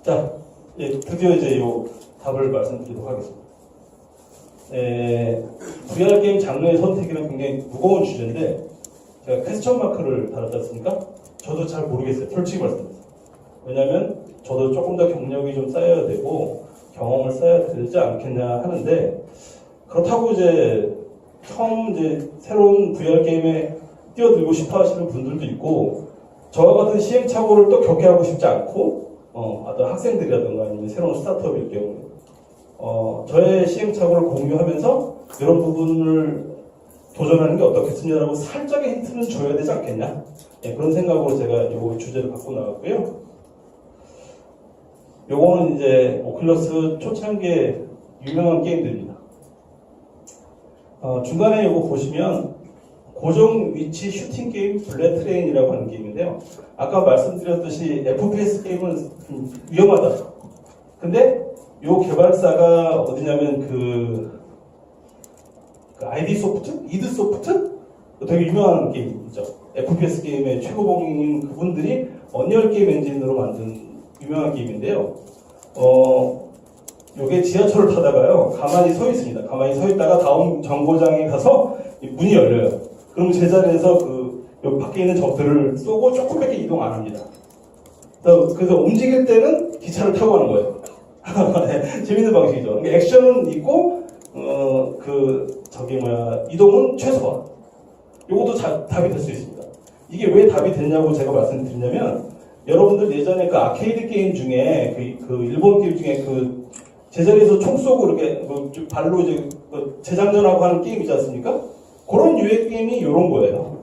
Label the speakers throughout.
Speaker 1: 자, 드디어 이제 요 답을 말씀드리도록 하겠습니다. VR 게임 장르의 선택이란 굉장히 무거운 주제인데, 제가 퀘스천 마크를 달았지 않습니까? 저도 잘 모르겠어요. 솔직히 말씀드립니다. 왜냐면 저도 조금 더 경력이 좀 쌓여야 되고 경험을 쌓아야 되지 않겠냐 하는데, 그렇다고 이제 처음 이제 새로운 VR 게임에 뛰어들고 싶어 하시는 분들도 있고, 저와 같은 시행착오를 또 겪게 하고 싶지 않고, 어떤 학생들이라든가 아니면 새로운 스타트업일 경우, 저의 시행착오를 공유하면서 이런 부분을 도전하는 게 어떻겠습니다라고 살짝의 힌트는 줘야 되지 않겠냐? 그런 생각으로 제가 이 주제를 갖고 나왔고요. 요거는 이제 오큘러스 초창기의 유명한 게임들입니다. 중간에 이거 보시면 고정 위치 슈팅 게임 블랙트레인이라고 하는 게임인데요. 아까 말씀드렸듯이 FPS 게임은 위험하다. 근데 요 개발사가 어디냐면 그 아이디 소프트? 이드 소프트? 되게 유명한 게임이죠. FPS 게임의 최고봉인 그분들이 언리얼 게임 엔진으로 만든 유명한 게임인데요. 요게 지하철을 타다가요, 가만히 서 있습니다. 가만히 서 있다가 다음 정거장에 가서 문이 열려요. 그럼 제자리에서 여기 밖에 있는 적들을 쏘고 조금밖에 이동 안 합니다. 그래서 움직일 때는 기차를 타고 가는 거예요. 재밌는 방식이죠. 그러니까 액션은 있고, 이동은 최소화. 요것도 답이 될 수 있습니다. 이게 왜 답이 됐냐고 제가 말씀드리냐면, 여러분들 예전에 그 아케이드 게임 중에, 그 일본 게임 중에 제자리에서 총 쏘고 이렇게 발로 이제 재장전하고 하는 게임 있지 않습니까? 그런 유의 게임이 요런 거예요.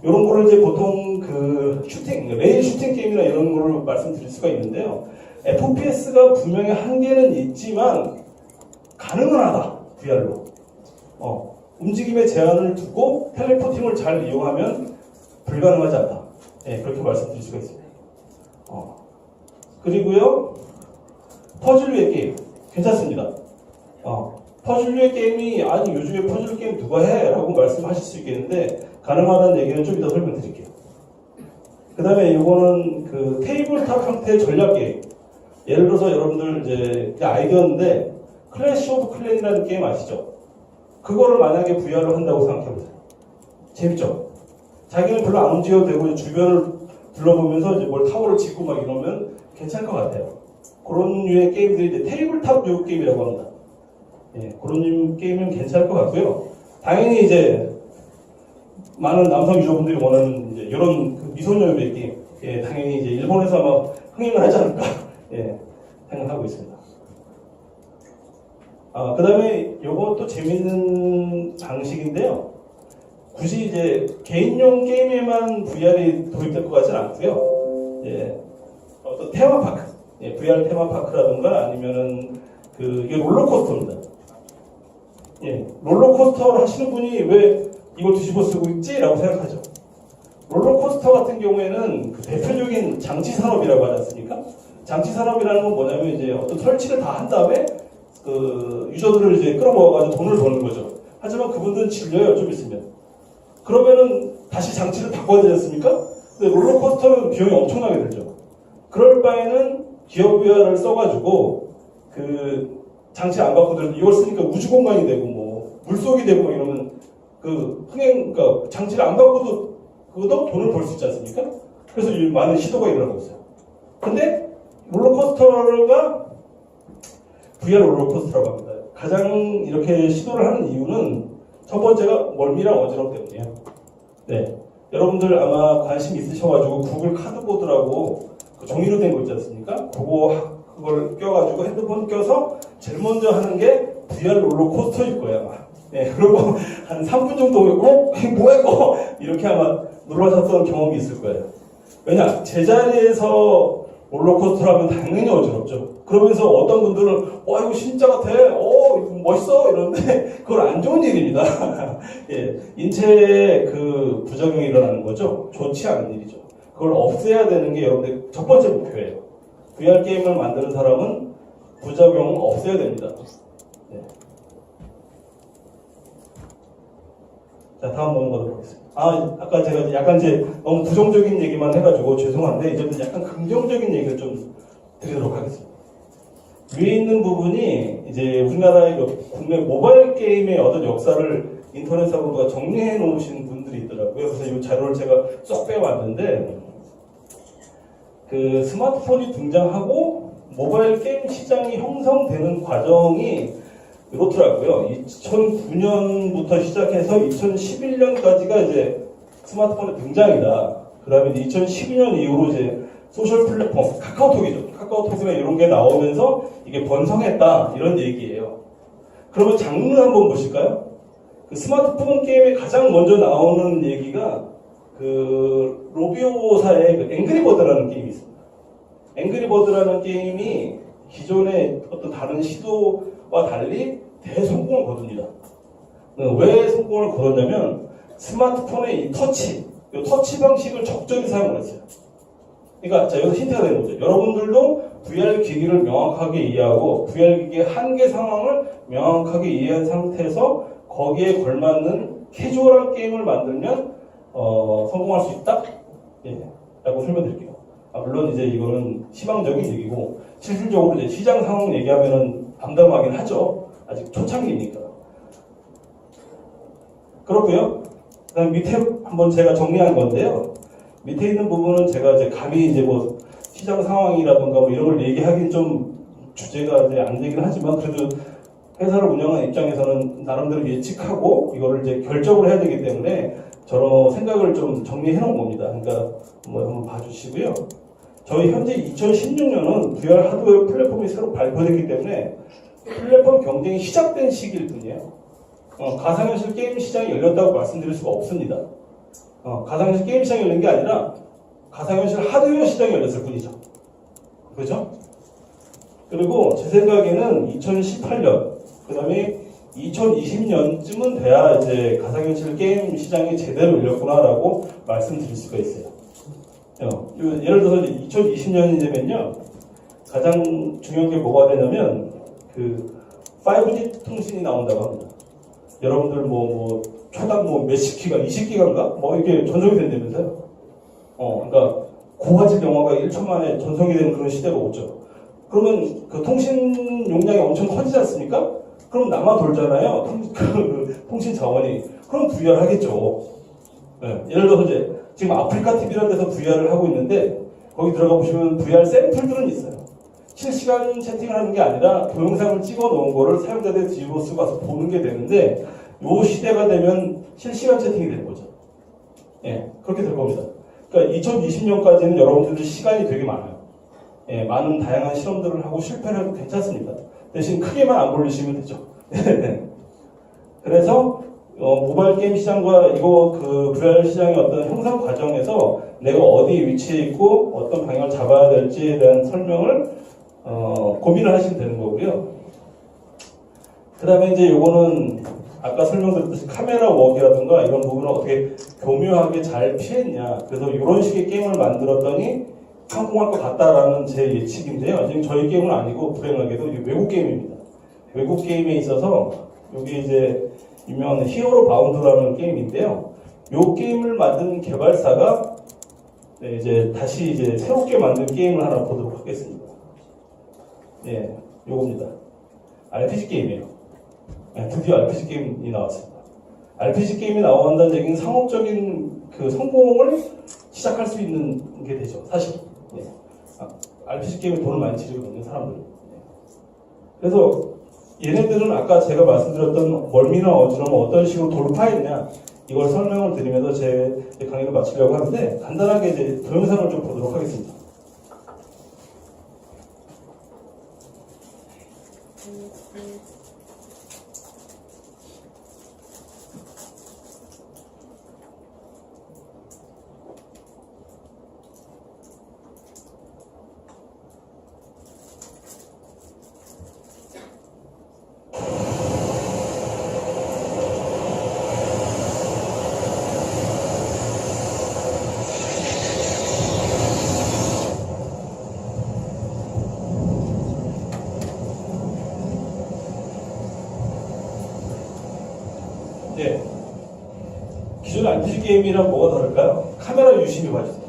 Speaker 1: 요런 거를 이제 보통 레일 슈팅 게임이나 이런 거를 말씀드릴 수가 있는데요. FPS가 분명히 한계는 있지만, 가능은 하다, VR로. 움직임의 제한을 두고 텔레포팅을 잘 이용하면 불가능하지 않다. 그렇게 말씀드릴 수가 있습니다. 그리고요, 퍼즐류의 게임. 괜찮습니다. 퍼즐류의 게임이, 아니, 요즘에 퍼즐 게임 누가 해? 라고 말씀하실 수 있겠는데, 가능하다는 얘기는 좀 이따 설명드릴게요. 그 다음에 이거는 테이블탑 형태의 전략 게임. 예를 들어서 여러분들 이제 아이디어인데, 클래시 오브 클랜이라는 게임 아시죠? 그거를 만약에 VR로 한다고 생각해보세요. 재밌죠? 자기는 별로 안 움직여도 되고, 주변을 둘러보면서 이제 뭘 타워를 짓고 막 이러면 괜찮을 것 같아요. 그런 류의 게임들이 이제 테이블탑 류 게임이라고 합니다. 그런 류 게임은 괜찮을 것 같고요. 당연히 이제 많은 남성 유저분들이 원하는 이제 이런 미소녀의 게임, 당연히 이제 일본에서 아마 흥행을 하지 않을까 생각하고 있습니다. 그 다음에 요것도 재밌는 방식인데요. 굳이 이제 개인용 게임에만 VR이 도입될 것 같지는 않고요. 어떤 테마파크, VR 테마파크라든가 아니면은 이게 롤러코스터입니다. 롤러코스터를 하시는 분이 왜 이걸 뒤집어 쓰고 있지? 라고 생각하죠. 롤러코스터 같은 경우에는 대표적인 장치 산업이라고 하지 않습니까? 장치 산업이라는 건 뭐냐면 이제 어떤 설치를 다 한 다음에 유저들을 이제 끌어모아가지고 돈을 버는 거죠. 하지만 그분들은 질려요, 좀 있으면. 그러면은 다시 장치를 바꿔야 되지 않습니까? 근데 롤러코스터는 비용이 엄청나게 들죠. 그럴 바에는 기어 VR을 써가지고 장치 안 바꾸더라도 이걸 쓰니까 우주 공간이 되고 뭐 물속이 되고 이러면 그러니까 장치를 안 바꿔도 그것도 돈을 벌 수 있지 않습니까? 그래서 많은 시도가 일어나고 있어요. 근데 롤러코스터가 VR 롤러코스터라고 합니다. 가장 이렇게 시도를 하는 이유는 첫 번째가 멀미랑 어지러움 때문이에요. 여러분들 아마 관심 있으셔가지고 구글 카드보드라고 종이로 된 거 있지 않습니까? 그걸 껴가지고 핸드폰 껴서 제일 먼저 하는 게 VR 롤러코스터일 거예요, 아마. 그리고 한 3분 정도 뭐야 이거? 이렇게 아마 놀라셨던 경험이 있을 거예요. 왜냐? 제자리에서 롤러코스터라면 당연히 어지럽죠. 그러면서 어떤 분들은 이거 진짜 같아, 멋있어 이러는데 그건 안 좋은 일입니다. 인체에 부작용이 일어나는 거죠. 좋지 않은 일이죠. 그걸 없애야 되는 게 여러분들 첫 번째 목표예요. VR 게임을 만드는 사람은 부작용을 없애야 됩니다. 자, 다음 넘어가도록 하겠습니다. 아까 제가 약간 이제 너무 부정적인 얘기만 해가지고 죄송한데 이제는 약간 긍정적인 얘기를 좀 드리도록 하겠습니다. 위에 있는 부분이 이제 우리나라의 국내 모바일 게임의 어떤 역사를 인터넷하고 누가 정리해 놓으신 분들이 있더라고요. 그래서 이 자료를 제가 쏙 빼왔는데 그 스마트폰이 등장하고 모바일 게임 시장이 형성되는 과정이 이렇더라고요. 2009년부터 시작해서 2011년까지가 이제 스마트폰의 등장이다. 그 다음에 2012년 이후로 이제 소셜 플랫폼, 카카오톡이죠. 카카오톡이나 이런 게 나오면서 이게 번성했다. 이런 얘기예요. 그러면 장르 한번 보실까요? 그 스마트폰 게임에 가장 먼저 나오는 얘기가 그 로비오사의 그 앵그리버드라는 게임이 있습니다. 앵그리버드라는 게임이 기존의 어떤 다른 시도와 달리 대성공을 거둡니다. 왜 성공을 거뒀냐면 스마트폰의 이 터치 방식을 적절히 사용을 했어요. 그러니까 자, 여기서 힌트가 되는 거죠. 여러분들도 VR 기기를 명확하게 이해하고 VR 기기의 한계 상황을 명확하게 이해한 상태에서 거기에 걸맞는 캐주얼한 게임을 만들면 성공할 수 있다? 예, 라고 설명드릴게요. 물론 이제 이거는 희망적인 얘기고 실질적으로 이제 시장 상황 얘기하면은 담담하긴 하죠. 아직 초창기니까. 그렇고요. 그다음 밑에 한번 제가 정리한 건데요. 밑에 있는 부분은 제가 이제 감히 이제 뭐 시장 상황이라든가 뭐 이런 걸 얘기하긴 좀 주제가 이제 안 되긴 하지만 그래도 회사를 운영하는 입장에서는 나름대로 예측하고 이거를 이제 결정을 해야 되기 때문에 저런 생각을 좀 정리해 놓은 겁니다. 그러니까 뭐 한번 봐주시고요. 저희 현재 2016년은 VR 하드웨어 플랫폼이 새로 발표됐기 때문에 플랫폼 경쟁이 시작된 시기일 뿐이에요. 가상현실 게임 시장이 열렸다고 말씀드릴 수가 없습니다. 가상현실 게임 시장이 열린 게 아니라 가상현실 하드웨어 시장이 열렸을 뿐이죠. 그렇죠? 그리고 제 생각에는 2018년, 그 다음에 2020년쯤은 돼야 이제 가상현실 게임 시장이 제대로 열렸구나라고 말씀드릴 수가 있어요. 예를 들어서 2020년이 되면요, 가장 중요한 게 뭐가 되냐면 그 5G 통신이 나온다고 합니다. 여러분들 초당 몇십 기가, 20기가인가? 이게 전송이 된다면서요? 그러니까 고화질 영화가 1초 만에 전송이 되는 그런 시대가 오죠. 그러면 그 통신 용량이 엄청 커지지 않습니까? 그럼 남아 돌잖아요. 통신 자원이. 그럼 VR 하겠죠. 네. 예를 들어서 이제 지금 아프리카 TV라는 데서 VR을 하고 있는데 거기 들어가 보시면 VR 샘플들은 있어요. 실시간 채팅을 하는 게 아니라 동영상을 찍어 놓은 거를 사용자들이 뒤집어 쓰고 와서 보는 게 되는데 요 시대가 되면 실시간 채팅이 되는 거죠. 예, 그렇게 될 겁니다. 그러니까 2020년까지는 여러분들도 시간이 되게 많아요. 예, 많은 다양한 실험들을 하고 실패를 해도 괜찮습니다. 대신 크게만 안 걸리시면 되죠. 그래서 모바일 게임 시장과 그 VR 시장의 어떤 형성 과정에서 내가 어디 위치에 있고 어떤 방향을 잡아야 될지에 대한 설명을 고민을 하시면 되는 거고요. 그 다음에 이제 요거는 아까 설명드렸듯이 카메라 웍이라든가 이런 부분을 어떻게 교묘하게 잘 피했냐. 그래서 이런 식의 게임을 만들었더니 성공할 것 같다라는 제 예측인데요. 지금 저희 게임은 아니고 불행하게도 외국 게임입니다. 외국 게임에 있어서 여기 이제 유명한 히어로 바운드라는 게임인데요. 이 게임을 만든 개발사가 이제 다시 이제 새롭게 만든 게임을 하나 보도록 하겠습니다. 예, 요겁니다. RPG 게임이에요. 네, 드디어 RPG 게임이 나왔습니다. RPG 게임이 나온다는 얘기는 상업적인 그 성공을 시작할 수 있는 게 되죠. 사실. 예. RPG 게임에 돈을 많이 지르거든요, 사람들. 예. 그래서 얘네들은 아까 제가 말씀드렸던 멀미나 어지러움 어떤 식으로 돌파했냐 이걸 설명을 드리면서 제 강의를 마치려고 하는데 간단하게 이제 동영상을 좀 보도록 하겠습니다. RPG 게임이랑 뭐가 다를까요? 카메라 유심히 봐주세요.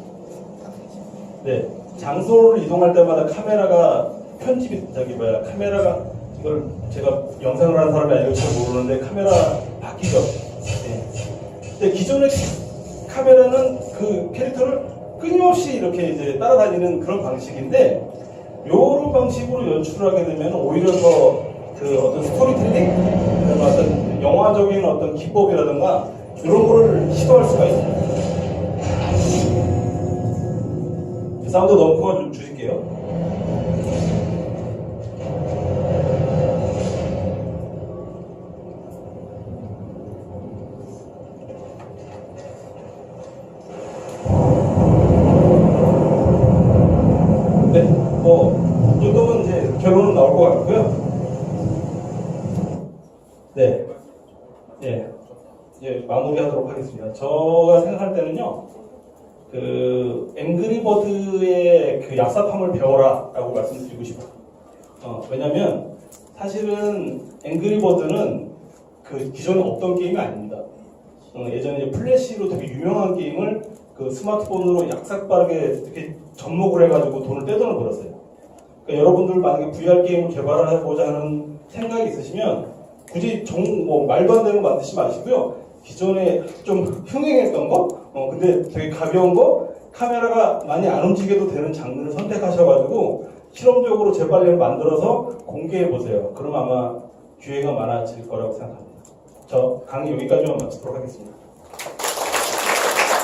Speaker 1: 네, 장소를 이동할 때마다 카메라가 카메라가 이걸 제가 영상을 하는 사람이 아니고 잘 모르는데 카메라 바뀌죠. 네. 근데 기존의 카메라는 그 캐릭터를 끊임없이 이렇게 이제 따라다니는 그런 방식인데 이런 방식으로 연출을 하게 되면 오히려 더 그 어떤 스토리텔링, 어떤 영화적인 어떤 기법이라든가 이런 거를 시도할 수가 있습니다. 사운드 너무 커 좀 주실게요. 네, 이 정도면 이제 결론은 나올 것 같고요. 네, 마무리하도록 하겠습니다. 제가 생각할 때는요, 그 앵그리버드의 그 얍삽함을 배워라라고 말씀드리고 싶어요. 왜냐면 사실은 앵그리버드는 그 기존에 없던 게임이 아닙니다. 예전에 이제 플래시로 되게 유명한 게임을 그 스마트폰으로 약삭빠르게 이렇게 접목을 해가지고 돈을 떼돈을 벌었어요. 그러니까 여러분들 만약에 VR 게임을 개발해보자 하는 생각이 있으시면 굳이 말도 안 되는 거 만드시 마시고요. 기존에 좀 흥행했던 거, 근데 되게 가벼운 거, 카메라가 많이 안 움직여도 되는 장르를 선택하셔가지고 실험적으로 재빨리 만들어서 공개해보세요. 그럼 아마 기회가 많아질 거라고 생각합니다. 저 강의 여기까지만 마치도록 하겠습니다.